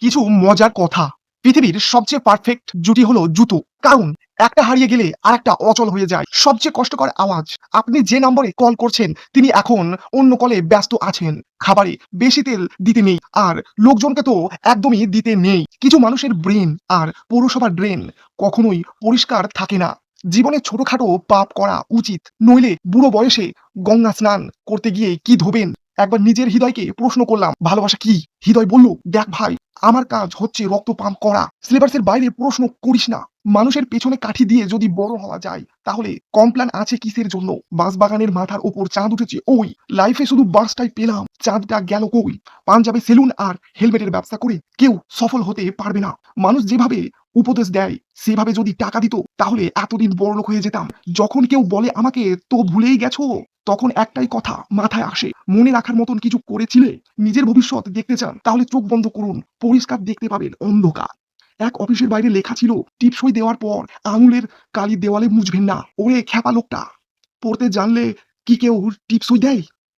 কিছু মজার কথা। পৃথিবীর সবচেয়ে পারফেক্ট জুটি হলো জুতো। কারণ একটা হারিয়ে গেলে আরেকটা অচল হয়ে যায়। সবচেয়ে কষ্টকর আওয়াজ, আপনি যে নম্বরে কল করছেন তিনি এখন অন্য কলে ব্যস্ত আছেন। খাবারে বেশি তেল দিতে নেই, আর লোকজনকে তো একদমই দিতে নেই। কিছু মানুষের ব্রেন আর পৌরসভার ড্রেন কখনোই পরিষ্কার থাকে না। জীবনে ছোটখাটো পাপ করা উচিত, নইলে বুড়ো বয়সে গঙ্গা স্নান করতে গিয়ে কি ধোবেন। একবার নিজের হৃদয়কে প্রশ্ন করলাম, ভালোবাসা কি? হৃদয় বলল, দেখ ভাই, আমার কাজ হচ্ছে রক্ত পাম্প করা, সিলেবাসের বাইরে প্রশ্ন করিস না। মানুষের পেছনে কাঠি দিয়ে যদি বড় হওয়া যায়, তাহলে কমপ্ল্যান আছে কিসের জন্য? বাঁশবাগানের মাথার ওপর চাঁদ উঠেছে, ওই লাইফে শুধু বাসটাই পেলাম, চাঁদটা গেল কই? পাঞ্জাবে সেলুন আর হেলমেটের ব্যবসা করে কেউ সফল হতে পারবে না। মানুষ যেভাবে উপদেশ দেয় সেভাবে যদি টাকা দিত, তাহলে এতদিন বড়লোক হয়ে যেতাম। যখন কেউ বলে আমাকে, তো ভুলেই গেছো, তখন একটাই কথা মাথায় আসে, মনে রাখার মতন কিছু করেছিলে? নিজের ভবিষ্যৎ দেখতে চান, তাহলে চোখ বন্ধ করুন, পরিষ্কার দেখতে পাবেন অন্ধকার। এক অফিসের বাইরে লেখা ছিল, টিপসই দেওয়ার পর আঙুলের কালি দেওয়ালে মুছবেন না। ওরে খ্যাপা লোকটা, পড়তে জানলে কি কেউ টিপসই দেয়?